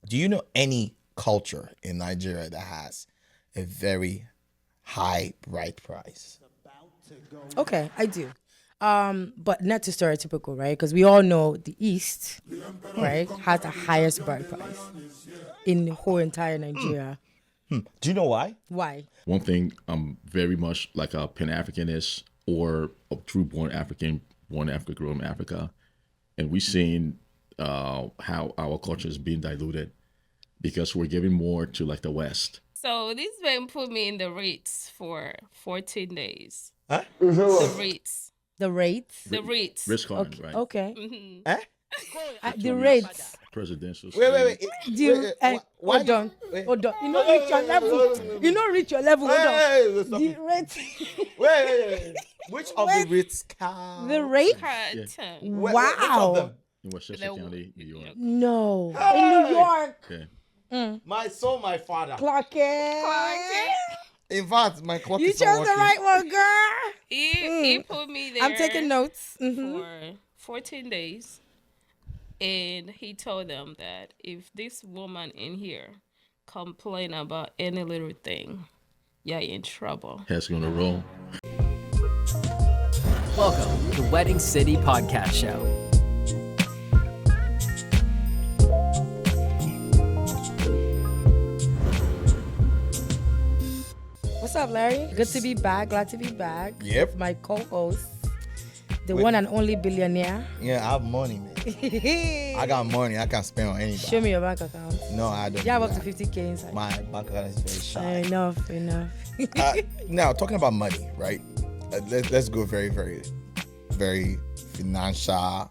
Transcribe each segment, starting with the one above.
Do you know any culture in Nigeria that has a very high bride price? Okay, I do. But not too stereotypical, right? Because we all know the East, right, has the highest bride price in the whole entire Nigeria. Do you know why? Why? One thing I'm very much like a Pan-Africanist or a true born African, born in Africa, grew up in Africa. And we've seen how our culture is being diluted because we're giving more to like the West. So this man put me in the rates for 14 days. Huh? The rates. The rates? The rates. Risk card, Okay. right? Okay. Eh? The rates. Presidential. Wait. Do you, why hold on. Hold on. You don't reach your level. You don't reach your level. Hold on. Stop The it. rates. Wait. Which of the rates count? The rate? Cut. Which of Wow. them? In Westchester County, New York. No. In New York. Okay. My son, my father. Clock it. In fact, my clock You is not chose the working. right one, girl. He put me there I'm taking notes. Mhm. for 14 days. And he told them that if this woman in here complain about any little thing, you're in trouble. Head's gonna roll. Welcome to Wedding City Podcast Show. What's up, Larry? Good to be back. Glad to be back. Yep. With my co-host, the one and only billionaire. Yeah, I have money, man. I got money. I can spend on anybody. Show me your bank account. No, I don't. You have do up to that. 50K inside. My bank account is very shy. Enough. Now, talking about money, right? Let's go very, very, very financial,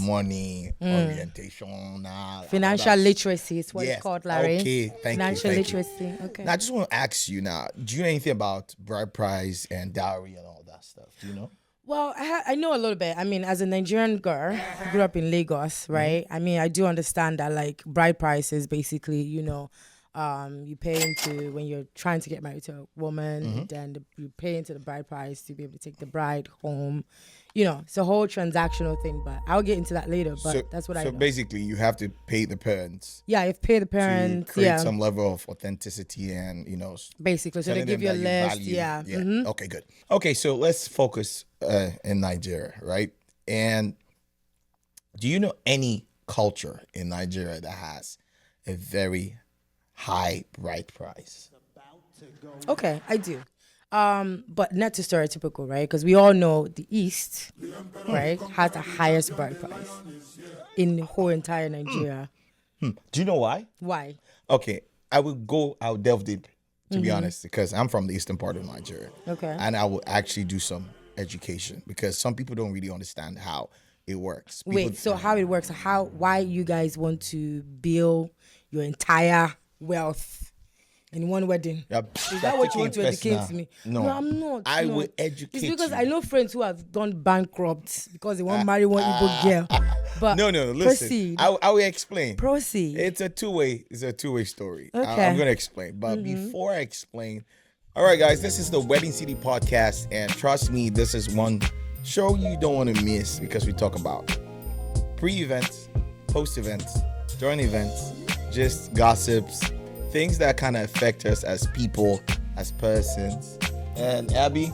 money, orientation. Financial literacy is what Yes. it's called, Larry. Okay, thank you. Financial Thank you. literacy. Okay. Now, I just want to ask you now, do you know anything about bride price and dowry and all that stuff? Do you know? Well, I know a little bit. I mean, as a Nigerian girl, who grew up in Lagos, right? I mean, I do understand that, like, bride price is basically, you pay into when you're trying to get married to a woman, then you pay into the bride price to be able to take the bride home. It's a whole transactional thing, but I'll get into that later. But that's what I know. So basically, you have to pay the parents Yeah, if pay the to parents, create yeah, some level of authenticity and, basically. So they telling give them you a that list, value. yeah. Yeah. Mhm. Okay, good. Okay, so let's focus in Nigeria, right? And do you know any culture in Nigeria that has a very high bride price? Okay, I do. But not too stereotypical, right? Because we all know the East, right, has the highest bride price in the whole entire Nigeria. Do you know why? Why? Okay, I'll delve deep, to be honest, because I'm from the eastern part of Nigeria. Okay. And I will actually do some education because some people don't really understand how it works. Wait, so how it works? Why you guys want to build your entire wealth in one wedding? Is that what you want to educate me? No, I'm not. I no. will educate It's because you. I know friends who have gone bankrupt because they want to marry one Igbo girl. But No, listen. Proceed. I will explain. Proceed. It's a two-way story. Okay. I'm gonna explain. But before I explain, all right, guys, this is the Wedding City podcast, and trust me, this is one show you don't want to miss because we talk about pre-events, post-events, during events, just gossips, things that kind of affect us as people, as persons. And Abby,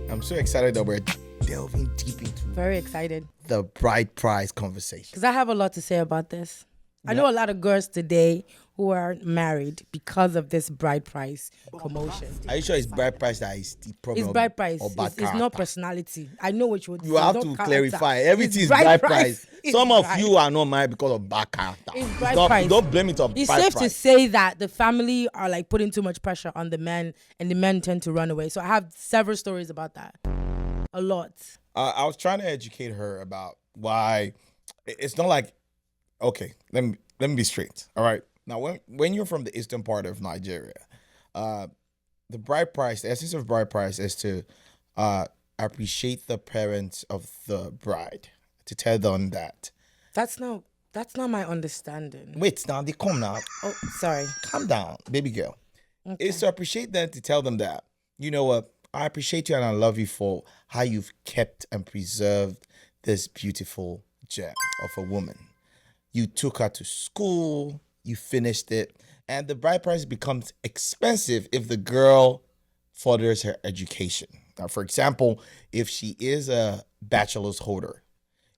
I'm so excited that we're delving deep into Very excited. the bride price conversation. Because I have a lot to say about this. I know a lot of girls today who are married because of this bride price commotion. Are you sure it's bride price that is the problem? It's bride price. Or bad It's not character? personality. I know what you would You say. have Not to character. clarify. Everything It's is bride price. price. It's Some of bride. you are not married because of bad character. It's bride don't, price. don't blame it on It's bride safe to price. say that the family are like putting too much pressure on the men, and the men tend to run away. So I have several stories about that. A lot. I was trying to educate her about why it's not like, okay, let me be straight. All right. Now, when you're from the eastern part of Nigeria, the bride price, the essence of bride price is to appreciate the parents of the bride, to tell them that. That's not my understanding. Wait, now they come now. Oh, sorry. Calm down, baby girl. It's to appreciate them, to tell them that, you know what, I appreciate you and I love you for how you've kept and preserved this beautiful gem of a woman. You took her to school. you finished it, and the bride price becomes expensive if the girl furthers her education. Now, for example, if she is a bachelor's holder,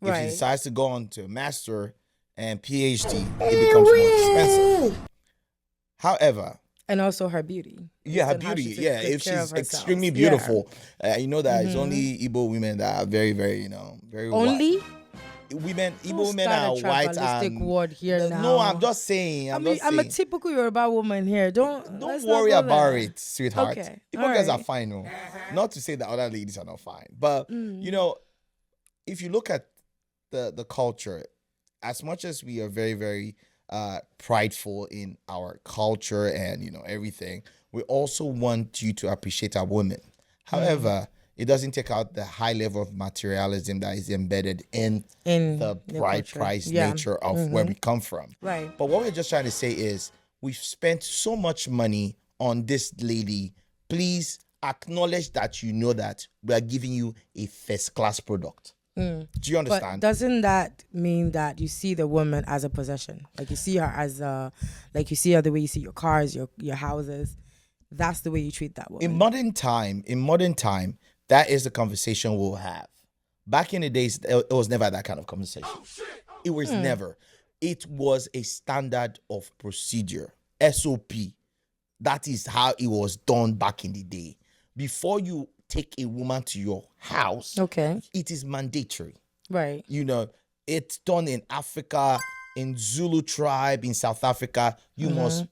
if she Right. decides to go on to a master and PhD, it becomes more expensive. However, And also her beauty. yeah, her And how she beauty. takes Yeah, good if care she's of herself. extremely Yeah. beautiful, you know that it's only Igbo women that are very, very, very Only? white. Women, Don't Igbo women start are a white tribalistic and word here now. No, I'm just saying. I'm a typical Yoruba woman here. Don't let's not worry go about there. it, sweetheart. Okay, Igbo girls are alright. fine, no. Not to say that other ladies are not fine, but you know, if you look at the culture, as much as we are very, very prideful in our culture and everything, we also want you to appreciate our women. However, it doesn't take out the high level of materialism that is embedded in the bride culture. price Yeah. nature of where we come from. Right. But what we're just trying to say is we've spent so much money on this lady. Please acknowledge that you know that we are giving you a first class product. Do you But understand? doesn't that mean that you see the woman as a possession? Like you see her as like you see her the way you see your cars, your houses. That's the way you treat that woman. In modern time, that is the conversation we'll have. Back in the days, it was never that kind of conversation. It was never. It was a standard of procedure, SOP. That is how it was done back in the day. Before you take a woman to your house, Okay. it is mandatory. Right. It's done in Africa, in Zulu tribe, in South Africa. You must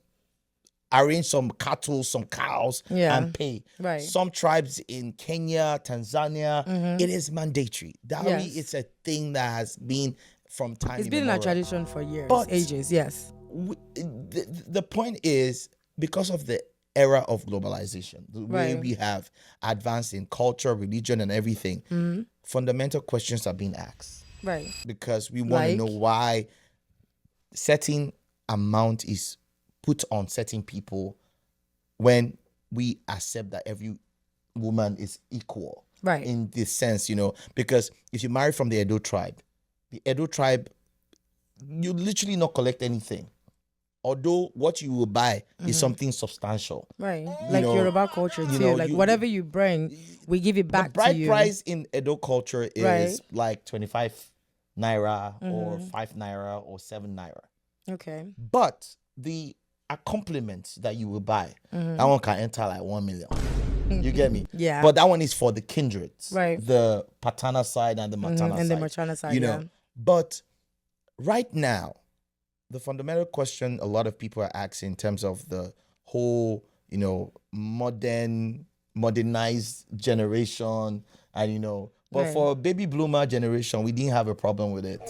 arrange some cattle, some cows, and pay. Right. Some tribes in Kenya, Tanzania, it is mandatory. Dowry Yes. is a thing that has been from time It's been in our immemorial. tradition for years, But- ages. Yes. The point is, because of the era of globalization, the way Right. we have advanced in culture, religion, and everything, fundamental questions are being asked Right. because we want to know Like? why certain amount is put on certain people when we accept that every woman is equal. Right. In this sense, because if you marry from the Edo tribe, you literally not collect anything. Although what you will buy is something substantial. Right. Like know, Yoruba culture too. know, like you- whatever you bring, we give it back The bride to you. price in Edo culture is Right. like 25 naira or 5 naira or 7 naira. Okay. But the accompaniments that you will buy, that one can enter like 1 million. You get me? Yeah. But that one is for the kindreds. Right. The paternal side and the maternal side. And the maternal side, yeah. But right now, the fundamental question a lot of people are asking in terms of the whole, modernized generation and but Right. for baby bloomer generation, we didn't have a problem with it.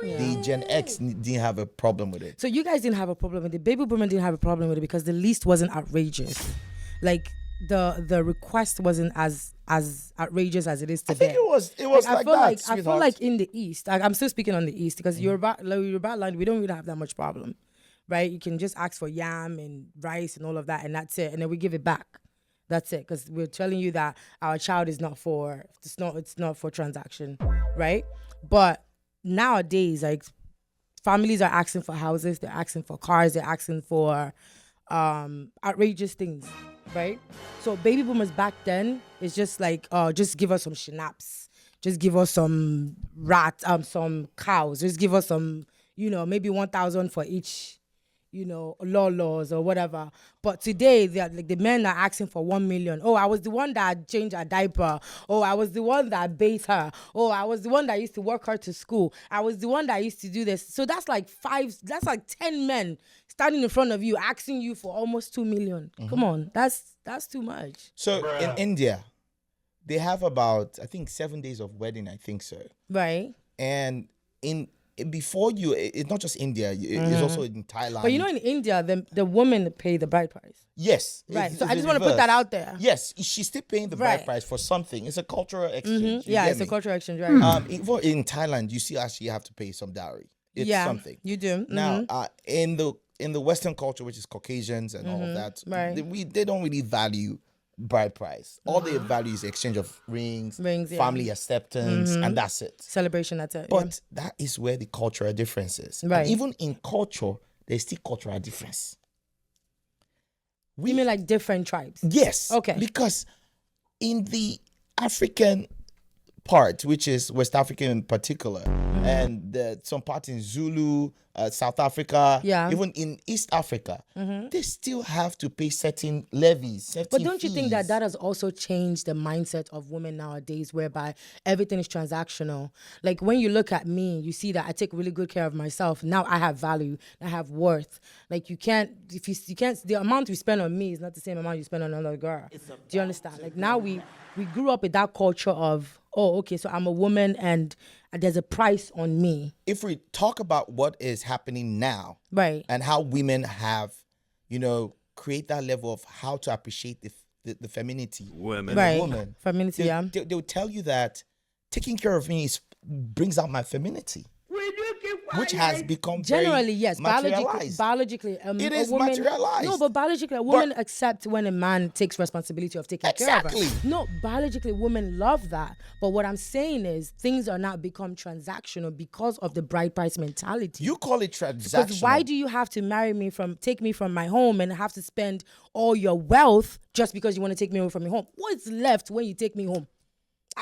The Gen X didn't have a problem with it. So you guys didn't have a problem with it. Baby boomer didn't have a problem with it because the least wasn't outrageous. Like the request wasn't as outrageous as it is I today. think it was I like feel that, like I feel sweetheart. like in the East, I'm still speaking on the East because Yoruba land, we don't really have that much problem, right? You can just ask for yam and rice and all of that, and that's it, and then we give it back. That's it, because we're telling you that our child is not for it's not for transaction, right? But nowadays, like families are asking for houses, they're asking for cars, they're asking for outrageous things, right? So baby boomers back then, it's just like, just give us some schnapps, just give us some some cows, just give us some, maybe 1,000 for each, laws or whatever. But today, like the men are asking for 1 million. Oh, I was the one that changed her diaper. Oh, I was the one that bathed her. Oh, I was the one that used to work her to school. I was the one that used to do this. So that's like 10 men standing in front of you asking you for almost 2 million. Come on, that's too much. So in India, they have about, I think, 7 days of wedding, I think so. Right. And before you, it's not just India, it's also in Thailand. But in India, the women pay the bride price. Yes. Right. it's So I the just want to put that reverse. out there. Yes, she's still paying the bride Right. price for something. It's a cultural exchange. you Yeah, get it's me? a cultural exchange, right? Even in Thailand, you see actually you have to pay some dowry. It's yeah, something. you do. Now, in the Western culture, which is Caucasians and all of that, Right. they don't really value bride price. All they value is the exchange of rings, Rings, yeah. family acceptance, and that's it. Celebration, that's it. yeah. But that is where the cultural difference is. And Right. even in culture, there's still cultural difference. You mean like different tribes? Yes. Okay. Because in the African part, which is West African in particular, and some part in Zulu, South Africa, even in East Africa, they still have to pay certain levies, certain But don't you think that fees. that has also changed the mindset of women nowadays, whereby everything is transactional? Like when you look at me, you see that I take really good care of myself. Now I have value, I have worth. Like you can't, if you can't, the amount you spend on me is not the same amount you spend on another girl. Do you understand? Like now we grew up with that culture of, oh, okay, so I'm a woman and there's a price on me. If we talk about what is happening now, Right. and how women have, create that level of how to appreciate the femininity in Right. a woman. Femininity, yeah. They'll tell you that taking care of me brings out my femininity, which has become Generally, very yes. materialized. Biologically, It is a woman, materialized. No, but biologically, a woman accepts when a man takes responsibility of taking care of her. Exactly. No, biologically, women love that. But what I'm saying is things are not become transactional because of the bride price mentality. You call it transactional. Because why do you have to take me from my home and have to spend all your wealth just because you want to take me away from your home? What's left when you take me home?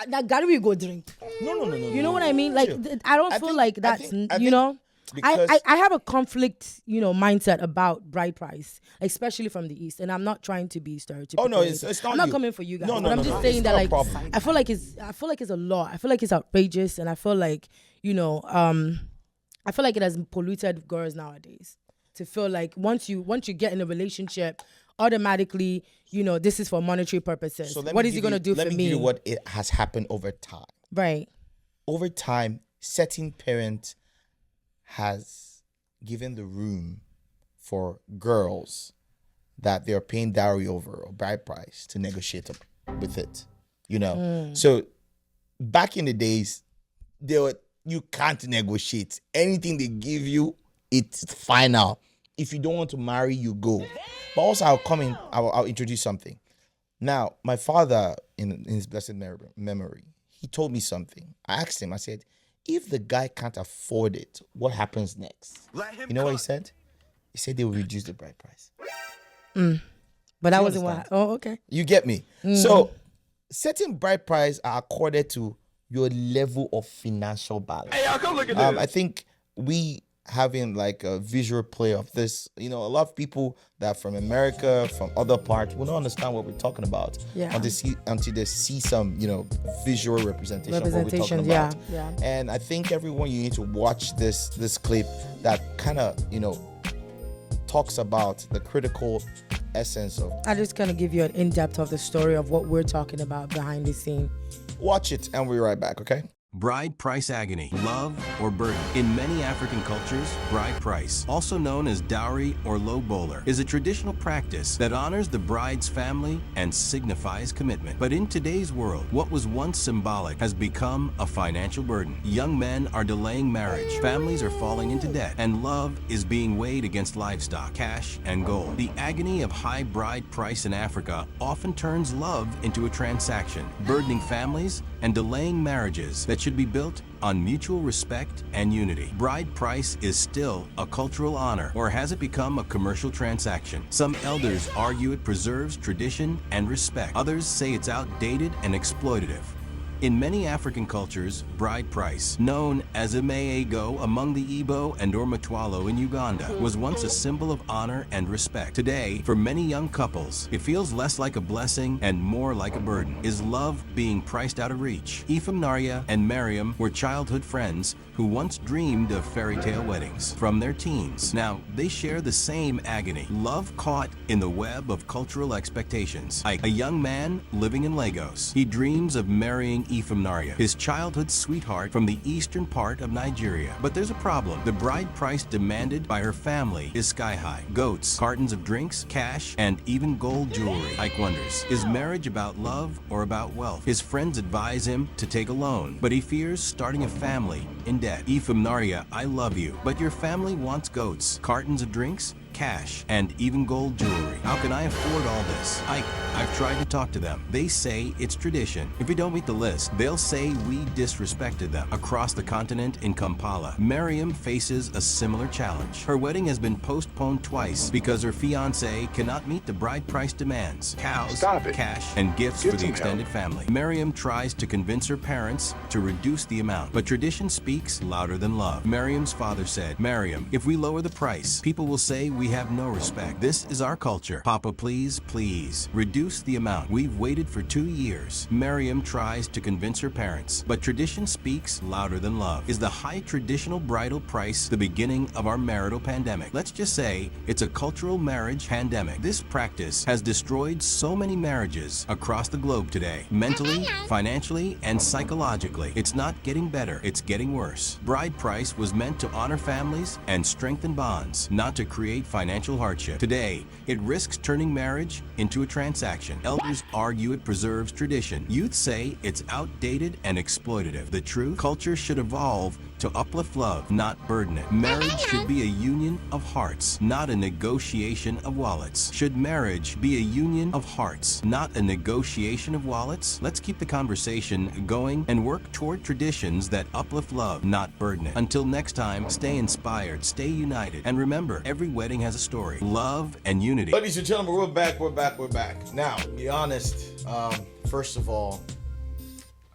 That gotta be go drink. No. You know what I mean? Like Chill. I don't I feel think- like I that's think- I you think know. because- I have a conflict, mindset about bride price, especially from the East, and I'm not trying to be stereotypical. Oh, no, or it's anything. not I'm not you. coming for you guys, No, but I'm just no, saying it's that not a like problem. I feel like it's a law. I feel like it's outrageous, and I feel like I feel like it has polluted girls nowadays to feel like once you get in a relationship, automatically, this is for monetary purposes. So let What me is he give gonna you- do let for me me? give you what it has happened over time. Right. Over time, certain parent has given the room for girls that they're paying dowry over or bride price to negotiate with it. So back in the days, you can't negotiate. Anything they give you, it's final. If you don't want to marry, you go. But also, I'll introduce something. Now, my father, in his blessed memory, he told me something. I asked him, I said, if the guy can't afford it, what happens next? You know what he said? He said they will reduce the bride price. But that you wasn't what. understand? Oh, okay. You get me? So, certain bride price are accorded to your level of financial balance. Hey, y'all, come look at this. I think we having like a visual play of this, a lot of people that from America, from other parts, will not understand what we're talking about. Yeah. Until they see some, visual representation of what we're talking Representations, about. yeah. And I think everyone, you need to watch this clip that kind of, talks about the critical essence of. I just kind of give you an in-depth of the story of what we're talking about behind the scene. Watch it and we'll be right back, okay? Bride price agony, love or burden. In many African cultures, bride price, also known as dowry or low-bowler, is a traditional practice that honors the bride's family and signifies commitment. But in today's world, what was once symbolic has become a financial burden. Young men are delaying marriage, families are falling into debt, and love is being weighed against livestock, cash, and gold. The agony of high bride price in Africa often turns love into a transaction, burdening families and delaying marriages that should be built on mutual respect and unity. Bride price is still a cultural honor, or has it become a commercial transaction? Some elders argue it preserves tradition and respect. Others say it's outdated and exploitative. In many African cultures, bride price, known as Imeego among the Igbo and Ormatwalo in Uganda, was once a symbol of honor and respect. Today, for many young couples, it feels less like a blessing and more like a burden. Is love being priced out of reach? Naria and Miriam were childhood friends who once dreamed of fairy tale weddings from their teens. Now, they share the same agony, love caught in the web of cultural expectations. A young man living in Lagos, he dreams of marrying Naria, his childhood sweetheart from the eastern part of Nigeria. But there's a problem. The bride price demanded by her family is sky high. Goats, cartons of drinks, cash, and even gold jewelry. Ike wonders, is marriage about love or about wealth? His friends advise him to take a loan, but he fears starting a family in debt. Naria, I love you, but your family wants goats, cartons of drinks, cash, and even gold jewelry. How can I afford all this? I've tried to talk to them. They say it's tradition. If we don't meet the list, they'll say we disrespected them. Across the continent in Kampala, Miriam faces a similar challenge. Her wedding has been postponed twice because her fiancé cannot meet the bride price demands. Cows, cash, and gifts for the extended family. Miriam tries to convince her parents to reduce the amount, but tradition speaks louder than love. Miriam's father said, Miriam, if we lower the price, people will say we have no respect. This is our culture. Papa, please, please, reduce the amount. We've waited for 2 years. Miriam tries to convince her parents, but tradition speaks louder than love. Is the high traditional bridal price the beginning of our marital pandemic? Let's just say it's a cultural marriage pandemic. This practice has destroyed so many marriages across the globe today, mentally, financially, and psychologically. It's not getting better, it's getting worse. Bride price was meant to honor families and strengthen bonds, not to create financial hardship. Today, it risks turning marriage into a transaction. Elders argue it preserves tradition. Youth say it's outdated and exploitative. The truth, culture should evolve to uplift love, not burden it. Marriage should be a union of hearts, not a negotiation of wallets. Should marriage be a union of hearts, not a negotiation of wallets? Let's keep the conversation going and work toward traditions that uplift love, not burden it. Until next time, stay inspired, stay united, and remember, every wedding has a story, love, and unity. Ladies and gentlemen, we're back. Now, be honest, first of all,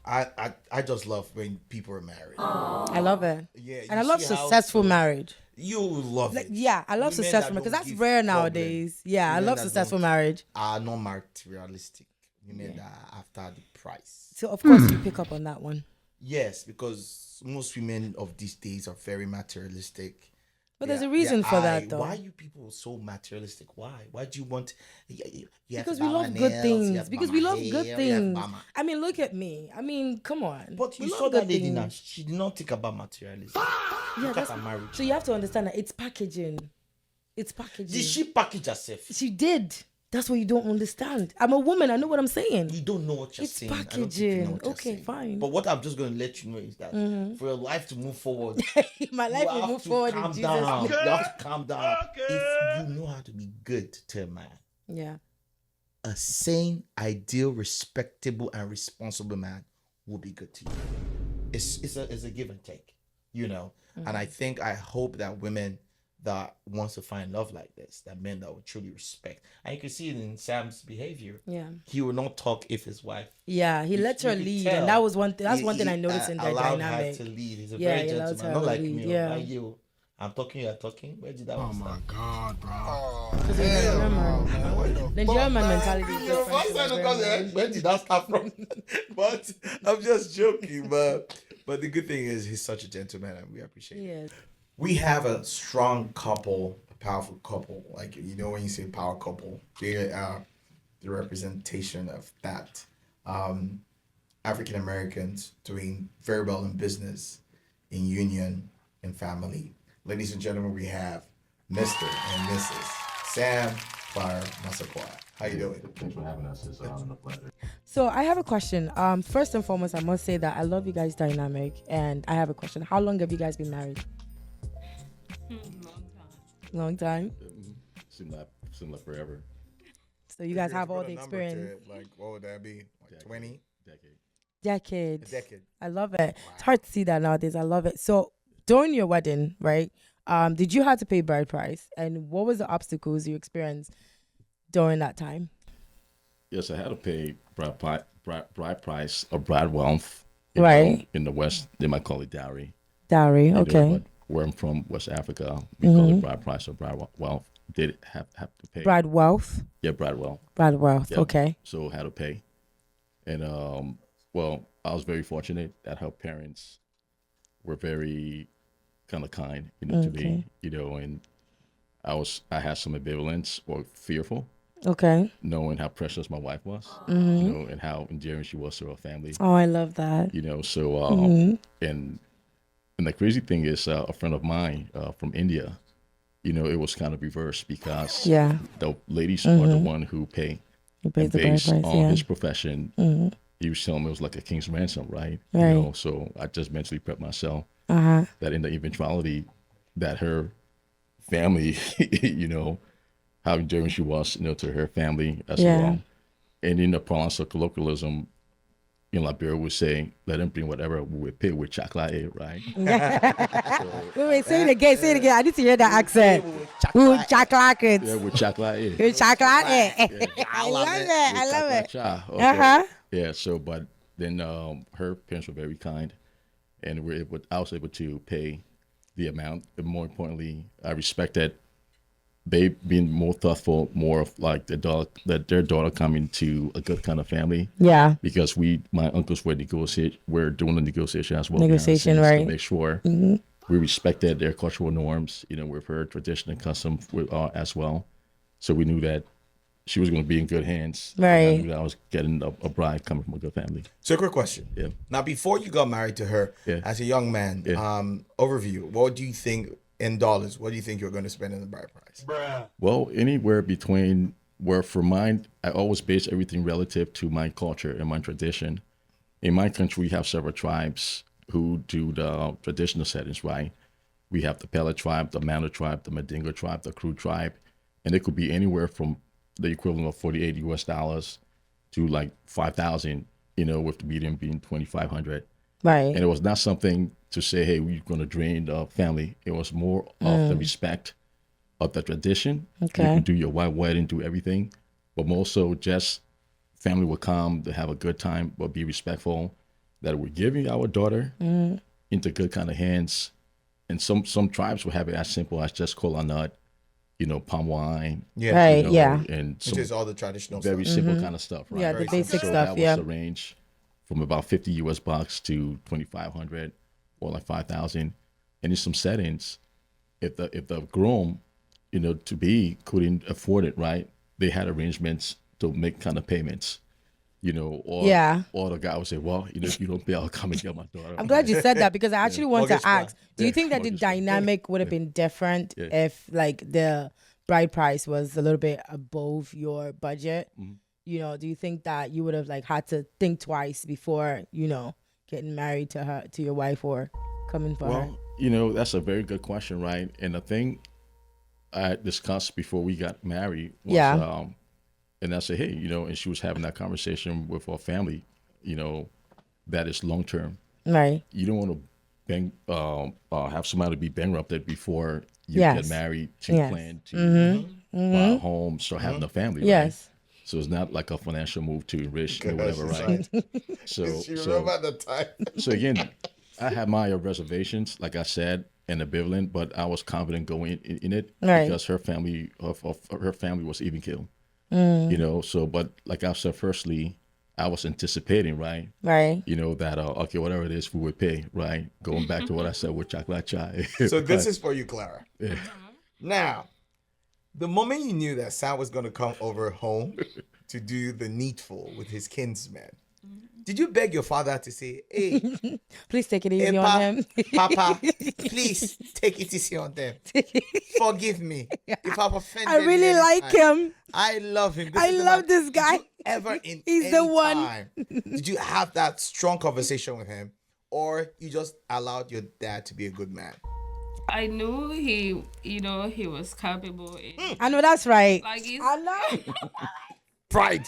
I just love when people are married. I love it. Yeah, and I love successful marriage. You love it. Yeah, I love successful marriage because that's rare nowadays. Yeah, I love successful marriage. Are not materialistic. Women that are after the price. So of course you pick up on that one. Yes, because most women of these days are very materialistic. But there's a reason for that, though. Why are you people so materialistic? Why? Why do you want? Because we love good things. Because we love good things. I mean, look at me. I mean, come on. But you saw that lady now. She did not think about materialism. Yeah, that's marriage. So you have to understand that it's packaging. It's packaging. Did she package herself? She did. That's what you don't understand. I'm a woman. I know what I'm saying. You don't know what you're saying. It's packaging. Okay, fine. But what I'm just going to let you know is that for your life to move forward, my life will move forward. Calm down. You have to calm down. Okay. If you know how to be good to a man, yeah, a sane, ideal, respectable, and responsible man will be good to you. It's a give and take, you know. And I hope that women that wants to find love like this, that men that will truly respect. And you can see it in Sam's behavior. Yeah. He will not talk if his wife. Yeah, he lets her lead. And that was one thing. That's one thing I noticed in their dynamic. Allowed her to lead. He's a very gentleman. Not like me. Yeah. Like you. I'm talking, you're talking. Where did that one start? Oh my God, bro. The German mentality is different. Where did that start from? But I'm just joking. But the good thing is he's such a gentleman and we appreciate it. Yes. We have a strong couple, a powerful couple. Like, you know, when you say power couple, they are the representation of that. African Americans doing very well in business, in union, in family. Ladies and gentlemen, we have Mr. and Mrs. Sam Fire Massaquoi. How you doing? Thanks for having us. It's a pleasure. So I have a question. First and foremost, I must say that I love you guys' dynamic, and I have a question. How long have you guys been married? Long time. Seemed like forever. So you guys have all the experience. Like, what would that be? Like 20? Decades. A decade. I love it. Wow. It's hard to see that nowadays. I love it. So during your wedding, right? Did you have to pay bride price? And what was the obstacles you experienced during that time? Yes, I had to pay bride price or bride wealth. Right. In the West, they might call it dowry. Dowry, okay. But where I'm from, West Africa, we call it bride price or bride wealth. Did have to pay. Bride wealth? Yeah, bride wealth. Bride wealth, yeah. Okay. So had to pay. And, well, I was very fortunate that her parents were very kind of kind, you know, to me, you know, and I had some ambivalence or fearful. Okay. Knowing how precious my wife was, you know, and how endearing she was to her family. Oh, I love that. You know, so, and the crazy thing is a friend of mine from India, you know, it was kind of reversed because the ladies are the one who pay. Who pays the based price, on his profession, he was telling me it was like a king's ransom, right? You know, so I just mentally prepped myself that in the eventuality that her family, how endearing she was, to her family as Yeah. well. And in the parlance of colloquialism, in Liberia would say, let him bring whatever we pay with chocolate, right? Wait, say it again. Say it again. I need to hear that accent. Ooh, chocolate. Yeah, with chocolate. With chocolate. I love it. I love it. Okay. Uh-huh. Yeah, so, but then her parents were very kind, and I was able to pay the amount. And more importantly, I respected they being more thoughtful, more of like their daughter coming to a good kind of family. Yeah. Because my uncles were doing the negotiation as well. Negotiation, behind the scenes right. To make sure we respected their cultural norms, with her tradition and custom as well. So we knew that she was going to be in good hands. Right. And I knew that I was getting a bride coming from a good family. So, quick question. Yeah. Now, before you got married to her, Yeah. as a young man, overview, what do you think in dollars? What do you think you're going to spend in the bride price? Well, anywhere between for mine, I always base everything relative to my culture and my tradition. In my country, we have several tribes who do the traditional settings, right? We have the Pele tribe, the Manda tribe, the Mandingo tribe, the Kru tribe, and it could be anywhere from the equivalent of $48 to like 5,000, with the median being 2,500. Right. And it was not something to say, hey, we're going to drain the family. It was more of the respect of the tradition. Okay. You can do your white wedding, do everything, but more so just family will come to have a good time, but be respectful that we're giving our daughter into good kind of hands. And some tribes will have it as simple as just kola nut, palm wine. Yeah. Right. Yeah. And Which some is all the traditional very stuff. simple kind of stuff, right? Yeah, the Very basic simple. So stuff. that Yeah. was the range from about $50 to 2,500 or like 5,000. And in some settings, if the groom, to be couldn't afford it, right? They had arrangements to make kind of payments, or or the guy would say, well, if you don't pay, I'll come and get my daughter. I'm glad you said that because I actually want to Mortgage plan. ask, do you think that the Mortgage plan. dynamic would have been different if like the bride price was a little bit above your budget? Do you think that you would have like had to think twice before, getting married to your wife or coming for her? Well, that's a very good question, right? And the thing I discussed before we got married was, and I said, hey, and she was having that conversation with her family, that is long term. Right. You don't want to have somebody be bankrupted before you Yes. get married to Yes. plan to buy a home, start having a family. Right? Yes. So it's not like a financial move to enrich or whatever, right? So the time? so again, I had my reservations, like I said, and ambivalent, but I was confident going in it Right. because her family was even killed. So, but like I said, firstly, I was anticipating, right? Right. That, okay, whatever it is, we would pay, right? Going back to what I said with chocolate chai. So this is for you, Clara. Now, the moment you knew that Sam was going to come over home to do the needful with his kinsmen, did you beg your father to say, hey, Please take it easy on him. Papa, please take it easy on them. Forgive me if I've offended I really you like anytime. him. I love him. I is the love man. this guy. Did you ever in He's the any one. time, did you have that strong conversation with him, or you just allowed your dad to be a good man? I knew he was capable. I know that's right. Like he's, I know. Pride.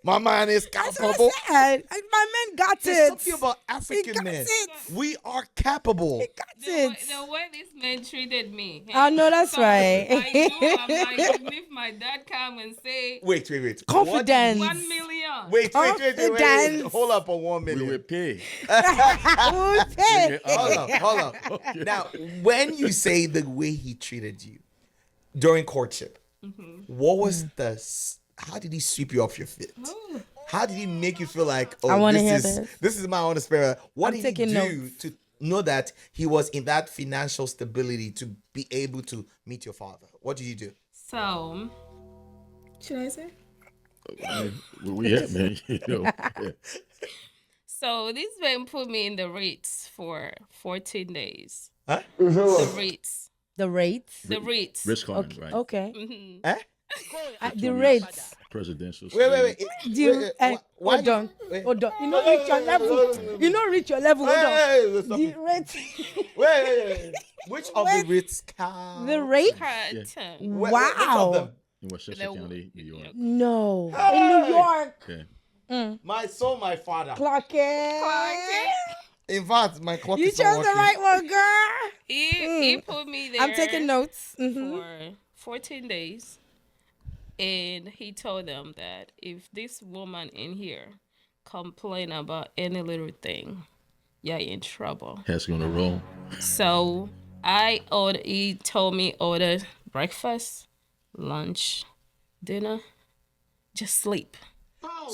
My man is That's what capable. I said. My man got There's it. something about He African got men. it. We are capable. Got the it. way this man treated me. I know that's So right. I knew I'm like, even if my dad come and say Wait. Confidence. 1 million. Wait. Confidence. Hold up on 1 we million. would pay. Okay. Hold up. Now, when you say the way he treated you during courtship, what was how did he sweep you off your feet? How did he make you feel like, I wanna hear this is my own experience? What I'm did he taking do notes. to know that he was in that financial stability to be able to meet your father? What did you do? So, should I say? Man. Yeah. So this man put me in the Ritz for 14 days. Huh? The Ritz. The rates. The Ritz. Risk Carton, right? Okay. Eh? The rates. Presidential. Wait. Hold on. Hold on. You know reach your level. You know reach your level. Hold on. Stop The it. rate. Wait. Which of the Ritz count? The rate. Curtain. Which of them? In Westchester County, New York. No. In New York. Okay. My soul, my father. Clock it. In fact, my clock You is chose not the working. right one, girl. He put me there. I'm taking notes. For 14 days. And he told them that if this woman in here complain about any little thing, you're in trouble. Has gonna roll. So he told me order breakfast, lunch, dinner, just sleep.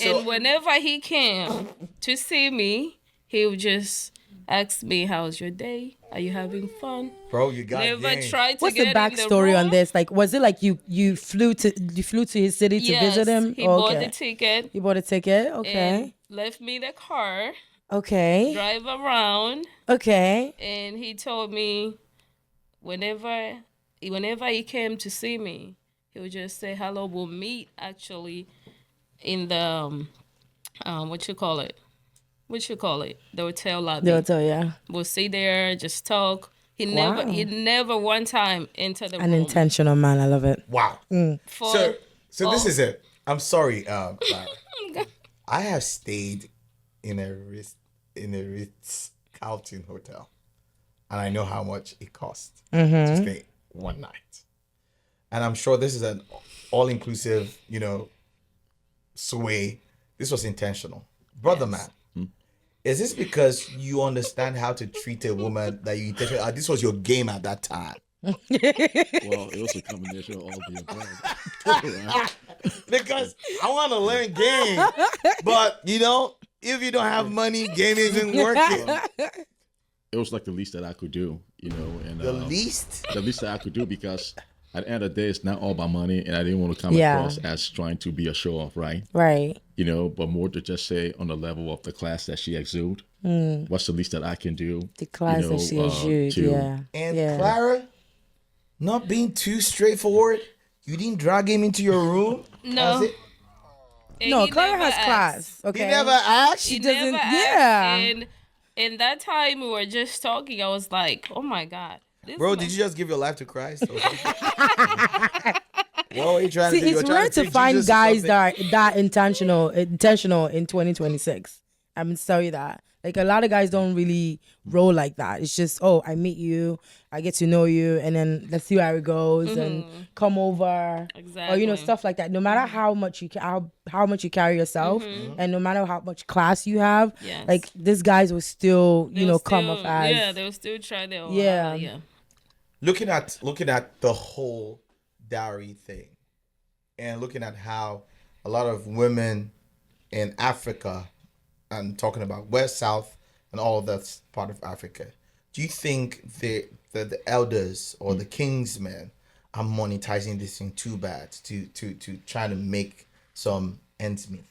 And whenever he came to see me, he would just ask me, how's your day? Are you having fun? Bro, you got Never game. tried to What's the get in backstory the on room. this? Like, was it like you flew to his city to visit him? He Oh, bought okay. the ticket You bought a ticket. and Okay. left me the car, Okay. drive around, Okay. and he told me whenever he came to see me, he would just say hello. We'll meet actually in the what you call it, the hotel lobby. The hotel, yeah. We'll sit there, just talk. He Wow. never one time entered the An room. intentional man. I love it. Wow. For So this is it. I'm sorry, Clara. I have stayed in a Ritz Carlton hotel, and I know how much it costs to stay one night. And I'm sure this is an all-inclusive, sway. This was intentional, brother man. Is this because you understand how to treat a woman that you intentionally? This was your game at that time. Well, it was a combination of all the above. Because I want to learn game, but if you don't have money, game isn't working. It was like the least that I could do, and The least. the least that I could do, because at the end of the day, it's not all about money, and I didn't want to come Yeah. across as trying to be a show off, right? Right. But more to just say on the level of the class that she exude. What's the least that I can do? The class that she issued. to- Yeah. And Yeah. Clara, not being too straightforward, you didn't drag him into your room. No. Has it? And No, he Clara never has asked. class. Okay. He never asked. He doesn't- never asked. yeah. And in that time we were just talking, I was like, oh my God. Bro, did you just give your life to Christ? Or something? What were you trying See, to do? You were it's trying rare to teach find Jesus or guys something? that are that intentional in 2026. I'm gonna tell you that. Like, a lot of guys don't really roll like that. It's just, oh, I meet you, I get to know you, and then let's see how it goes, and come over, or Exactly. stuff like that. No matter how much you how much you carry yourself, and no matter how much class you have, Yes. like, these guys will still, They'll come still- off as Yeah, they'll still try their Yeah. yeah. looking at the whole dowry thing, and looking at how a lot of women in Africa, and talking about West, South, and all of that part of Africa, do you think the elders or the kingsmen are monetizing this thing too bad to try to make some ends meet?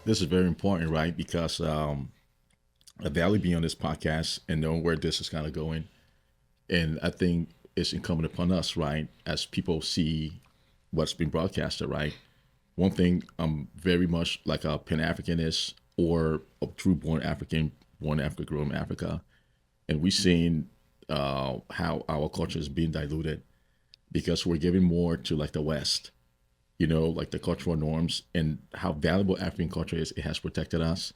This is very important, right? Because Valley being on this podcast and knowing where this is kind of going, and I think it's incumbent upon us, right, as people see what's been broadcasted, right? One thing I'm very much like a Pan-Africanist or a true born African grew in Africa, and we've seen how our culture is being diluted because we're giving more to like the West, like the cultural norms, and how valuable African culture is. It has protected us,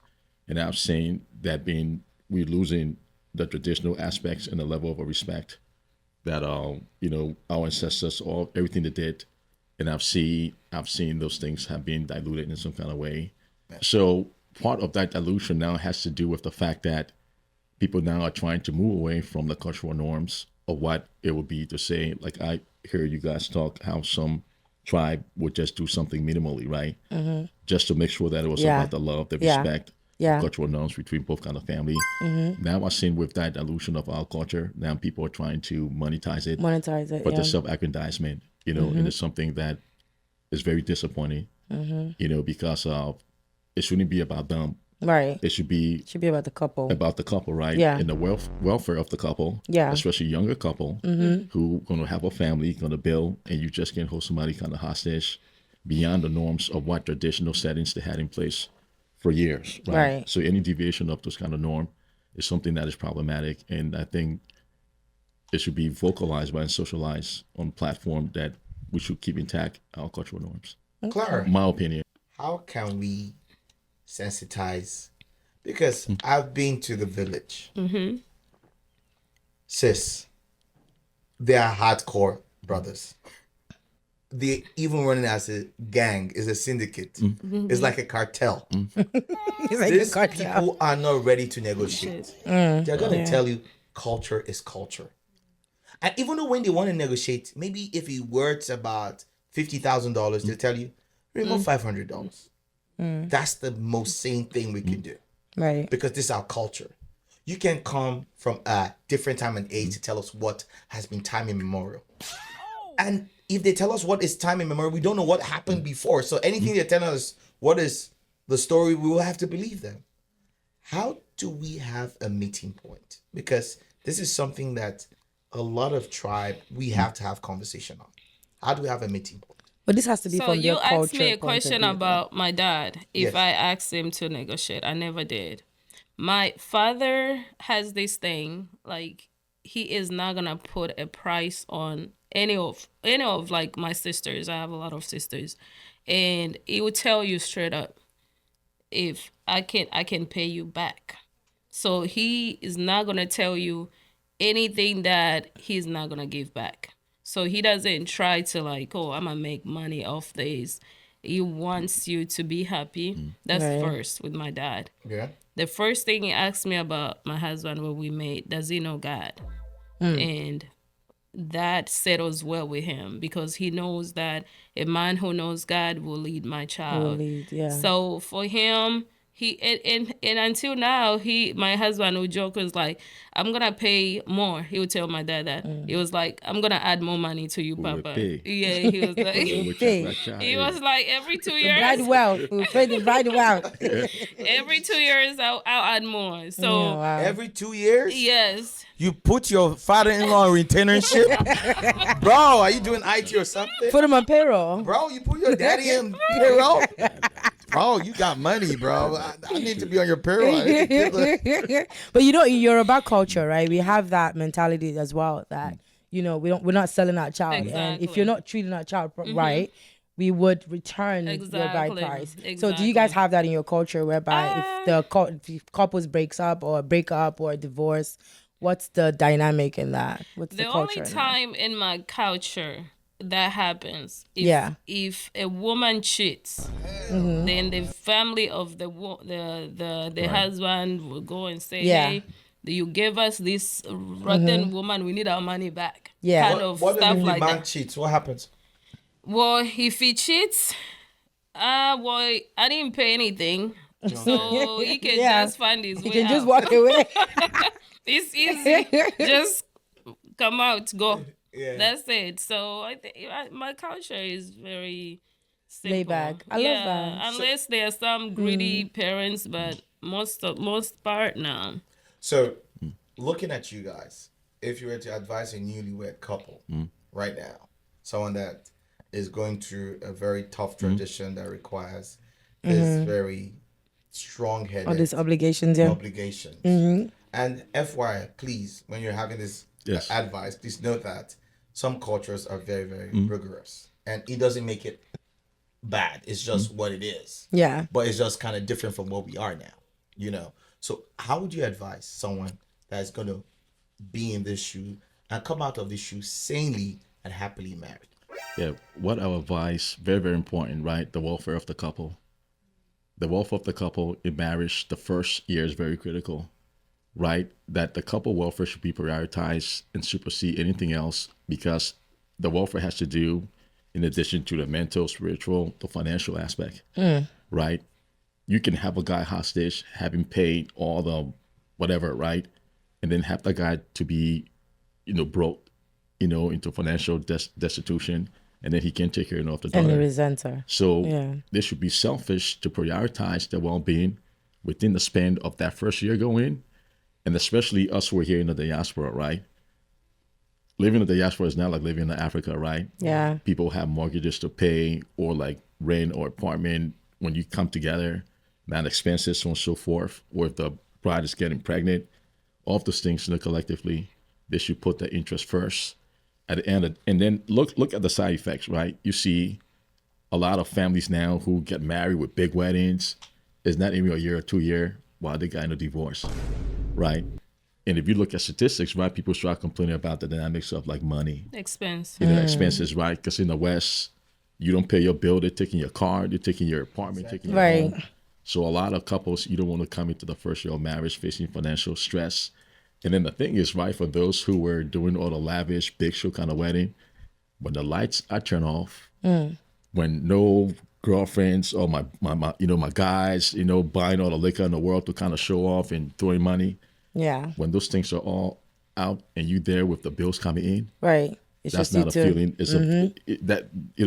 and I'm saying that we're losing the traditional aspects and the level of respect that our ancestors, everything they did, and I've seen those things have been diluted in some kind of way. So part of that dilution now has to do with the fact that people now are trying to move away from the cultural norms of what it would be to say, like, I hear you guys talk how some tribe would just do something minimally, right? Just to make sure that it was Yeah. about the love, the Yeah. respect, Yeah. cultural norms between both kind of family. Now I've seen with that dilution of our culture, now people are trying to monetize it, monetize it. but Yeah. the self-aggrandizement, and it's something that is very disappointing, because it shouldn't be about them. Right. It should be About the couple. about the couple, right? Yeah. And the welfare of the couple. Yeah. Especially younger couple who going to have a family, going to build, and you just can't hold somebody kind of hostage beyond the norms of what traditional settings they had in place for years, right? Right. So any deviation of those kind of norm is something that is problematic, and I think it should be vocalized by and socialized on platform that we should keep intact our cultural norms. Clara, My opinion. how can we sensitize? Because I've been to the village. Sis, they are hardcore brothers. They even running as a gang, is a syndicate. It's like a cartel. It's like These a cartel. people are not ready to negotiate. They're gonna tell you culture is culture. And even though when they want to negotiate, maybe if it works about $50,000, they'll tell you, remove $500. That's the most sane thing we can do. Right. Because this is our culture. You can come from a different time and age to tell us what has been time immemorial. And if they tell us what is time immemorial, we don't know what happened before. So anything they're telling us what is the story, we will have to believe them. How do we have a meeting point? Because this is something that a lot of tribe, we have to have conversation on. How do we have a meeting point? But this has to be So from you their culture. asked me a point of question view. about my dad. If Yes. I asked him to negotiate, I never did. My father has this thing, like he is not gonna put a price on any of like my sisters. I have a lot of sisters, and he would tell you straight up, if I can pay you back. So he is not gonna tell you anything that he's not gonna give back. So he doesn't try to like, oh, I'm gonna make money off this. He wants you to be happy. That's Right. first with my dad. Yeah. The first thing he asked me about my husband when we met, does he know God? And that settles well with him because he knows that a man who knows God will lead my child. Will lead, yeah. So for him, he and until now, my husband would joke was like, I'm gonna pay more. He would tell my dad that. He was like, I'm gonna add more money to you, Who would Papa. pay? Yeah, he was like he was like every 2 years. Bride wealth. We pay the bride wealth. Every 2 years I'll add more. So Wow. Every 2 years, yes. you put your father-in-law on retainership. Bro, are you doing IT or something? Put them on payroll. Bro, you put your daddy in payroll? Bro, you got money, bro. I need to be on your payroll. But you know, in Yoruba culture, right, we have that mentality as well that, you know, we're not selling our child. And if Exactly. you're not treating our child right, we would return your bride Exactly. price. So do you guys have that in your culture whereby if couples breaks up or break up or divorce, what's the dynamic in that? What's the The culture only in that? time in my culture that happens if a woman cheats, then the family of the husband will go and say, Yeah. hey, you gave us this rotten woman, we need our money back. Yeah. Kind of What stuff if the like man that. cheats? What happens? Well, if he cheats, I didn't pay anything. So he can Yeah. just find his You way can just out. walk away. It's easy. Just come out, go. Yeah. That's it. So I think my culture is very simple. Laid back. I love that. Unless there are some greedy parents, but most part now. So, looking at you guys, if you were to advise a newlywed couple right now, someone that is going through a very tough transition that requires this very strong-headed All these obligations, yeah. obligations. And FYI, please, when you're having this Yes. advice, please note that some cultures are very, very rigorous. And it doesn't make it bad. It's just what it is. Yeah. But it's just kind of different from what we are now, you know? So how would you advise someone that's going to be in this shoe and come out of this shoe sanely and happily married? Yeah, what I advise, very, very important, right? The welfare of the couple. The welfare of the couple in marriage, the first year is very critical, right? That the couple welfare should be prioritized and supersede anything else because the welfare has to do, in addition to the mental, spiritual, the financial aspect, right? You can have a guy hostage, have him paid all the whatever, right? And then have the guy to be, broke, into financial destitution, and then he can't take care of the And daughter. you resent her. So Yeah. they should be selfish to prioritize their well-being within the span of that first year going, and especially us who are here in the diaspora, right? living in the diaspora is not like living in Africa, right? Yeah. People have mortgages to pay or like rent or apartment. When you come together, man, expenses, so on and so forth. Or if the bride is getting pregnant, all of those things, collectively, they should put the interest first. At the end, and then look at the side effects, right? You see a lot of families now who get married with big weddings. It's not even a year or 2 year while they got in a divorce, right? And if you look at statistics, right, people start complaining about the dynamics of like money, Expense. expenses, right? Because in the West, you don't pay your bill; they're taking your car, they're taking your apartment, taking your Right. home. So a lot of couples, you don't want to come into the first year of marriage facing financial stress. And then the thing is, right, for those who were doing all the lavish, big show kind of wedding, when the lights are turned off, when no girlfriends or my guys, buying all the liquor in the world to kind of show off and throwing money, Yeah. when those things are all out and you there with the bills coming in, Right. It's that's just you not a two. feeling. It's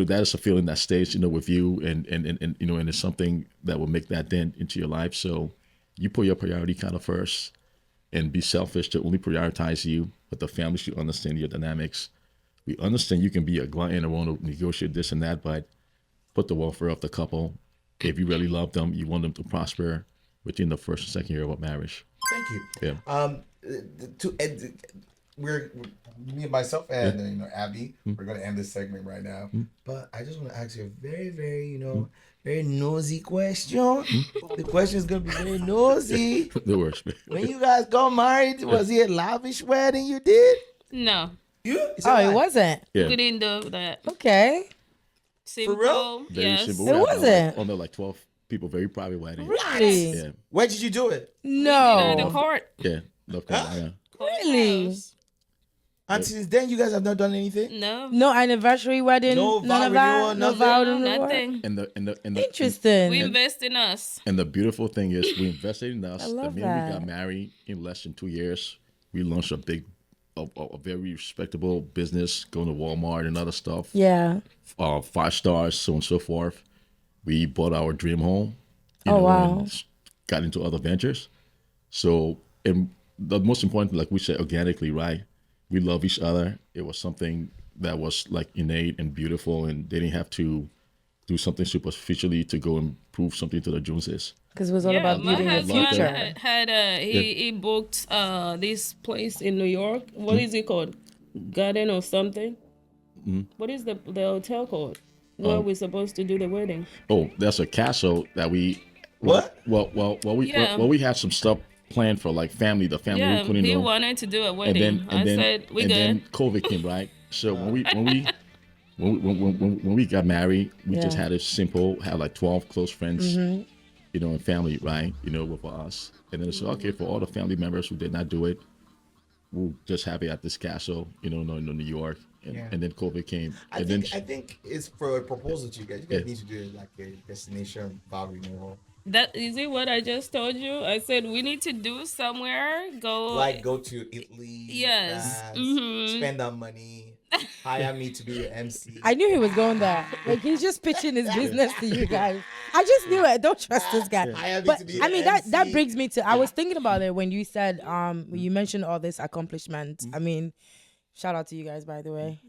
that is a feeling that stays, with you, and it's something that will make that dent into your life. So you put your priority kind of first, and be selfish to only prioritize you. But the family should understand your dynamics. We understand you can be a glutton and want to negotiate this and that, but put the welfare of the couple. If you really love them, you want them to prosper within the first and second year of a marriage. Thank you. Yeah. We're me and myself and Abby. We're gonna end this segment right now. But I just want to ask you a very, very, very nosy question. The question is gonna be very nosy. The worst. When you guys got married, was it a lavish wedding you did? No, It wasn't. Yeah. we didn't do that. Okay. Simple. real? Very Yes. simple. It We had, wasn't. Only like 12 people, very private wedding. Really? Yeah. Where did you do it? In the No. court. Yeah. North Carolina. Really? Courthouse. And since then, you guys have not done anything? No. No anniversary wedding. No none vow of that. renewal, No nothing? vow No, renewal? nothing. And the Interesting. We invest in us. And the beautiful thing is we invested in us. I love the minute we that. got married, in less than 2 years, we launched a very respectable business, going to Walmart and other stuff. Yeah. 5 stars, so on and so forth. We bought our dream home. Wow. And got into other ventures. So, and the most important, like we said, organically, right? We love each other. It was something that was like innate and beautiful, and they didn't have to do something superficially to go and prove something to the Joneses. Because it was all about my building a husband future. he booked this place in New York. What is it called? Garden or something? What is the hotel called? Where we're supposed to do the wedding? Oh, that's a castle that we. What? We had some stuff planned for like family. The family Yeah, we couldn't he know. wanted to do a And wedding. then I said we and good. then COVID came, right? So when we got married, we just Yeah. had it simple. Had like 12 close friends, and family, right? With us. And then it's okay for all the family members who did not do it. We'll just have it at this castle, in New York. And then COVID came. I think it's for a proposal to you guys. You guys Yeah. need to do like a destination vow renewal. That is it. What I just told you. I said we need to do somewhere. Like go to Italy. Yes. France, spend that money. Hire me to be your MC. I knew he was going there. Like he's just pitching his business to you guys. I just knew it. Don't trust this guy. Hire me But to be I your mean that MC. brings me to I was thinking about it when you said you mentioned all this accomplishment. I mean, shout out to you guys by the way.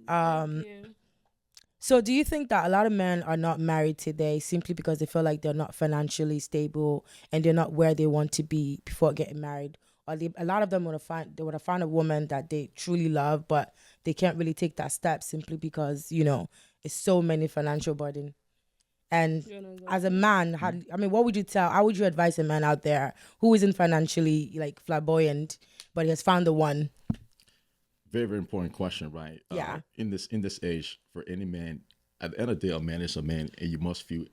So do you think that a lot of men are not married today simply because they feel like they're not financially stable and they're not where they want to be before getting married? Or a lot of them would have found a woman that they truly love, but they can't really take that step simply because, it's so many financial burden. And as a man, what would you how would you advise a man out there who isn't financially like flamboyant, but he has found the one? Very, very important question, right? Yeah. In this age, for any man, at the end of the day, a man is a man, and you must feel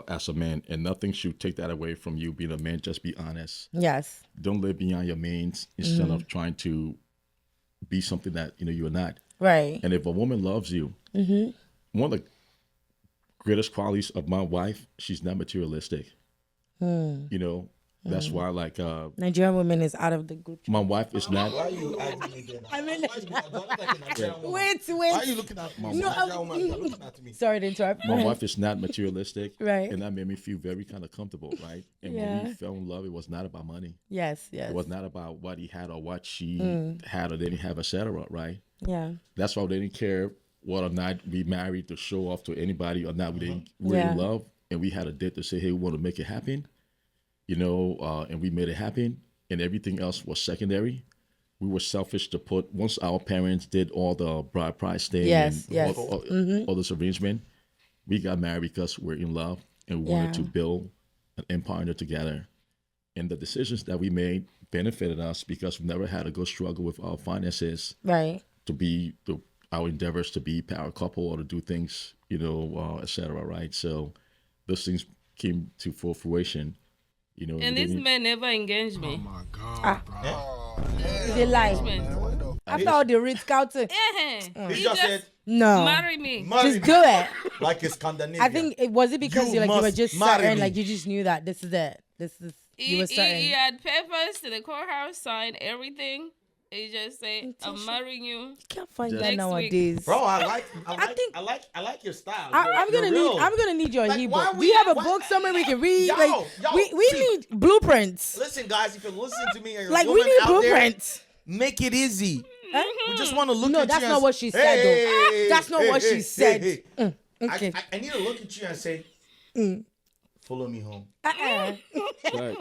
as a man, and nothing should take that away from you being a man. Just be honest. Yes. Don't live beyond your means instead of trying to be something that you're not. Right. And if a woman loves you, one of the greatest qualities of my wife, she's not materialistic. That's why, like, Nigerian women is out of the group. my wife is not. Why are you acting me then? I mean, Why are you- do I look like a Nigerian woman? Wait. Why are you looking at me? No, Nigerian woman, you're looking at me. Sorry to interrupt. My wife is not materialistic, Right. And that made me feel very kind of comfortable, right? And Yeah. when we fell in love, it was not about money. Yes. It was not about what he had or what she had or didn't have, etc. Right? Yeah. That's why they didn't care whether or not we married to show off to anybody or not. We didn't. We're in love, and we had a date to say, "Hey, we want to make it happen," and we made it happen, and everything else was secondary. We were selfish to put once our parents did all the bride price thing Yes, and yes. all this arrangement. We got married because we're in love and we wanted to build an empire together. And the decisions that we made benefited us because we never had to go struggle with our finances Right. to be our endeavors to be power couple or to do things, et cetera, right? So those things came to full fruition, And this man never engaged Oh me. my God, bro. Is it like after all the Ritz Carlton? Yeah. He just said, No. Marry me. marry Just me. do it. Like it's Scandinavian. I think it was it because You you were must just marry certain, me. like you just knew that this is it. You were certain. He had papers to the courthouse, signed everything. He just said, "I'm marrying you." You can't find Just- that Next week. nowadays. Bro, I like your style. I'm You're real. gonna need your Like, ebook. why Do we- you have a why- book somewhere we can read? Yo, like yo, we see. need blueprints. Listen, guys, if you're listening to me and you're Like a we woman need out there, blueprints. make it easy. We just want to look No, at that's you. not and what she said, though. That's not what she said. hey. Okay. I need to look at you and say, follow me home.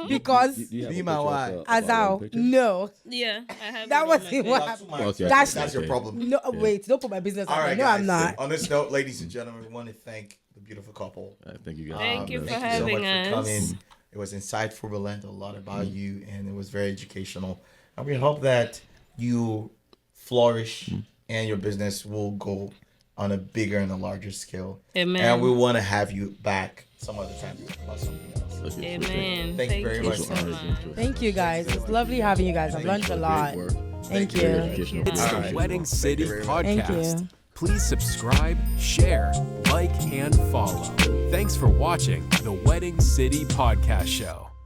Because Be my wife. Azal, no, Yeah, I have. that it on wasn't my what page. happened. Okay. That's your problem. No, wait, don't put my business All out there. right, No, guys. I'm not. On this note, ladies and gentlemen, we want to thank the beautiful couple. Thank you guys. Thank you for Thank you so having much us. for coming. It was insightful. We learned a lot about you, and it was very educational. And we hope that you flourish and your business will go on a bigger and a larger scale. Amen. And we want to have you back some other time to talk about something else. Okay, Amen. Thank you very much. so much. Thank you guys. It's lovely having you guys. I've learned a lot. Very Thank you. educational. It's All the right. Wedding City very much. Podcast. Thank you. Please subscribe, share, like, and follow. Thanks for watching the Wedding City Podcast Show.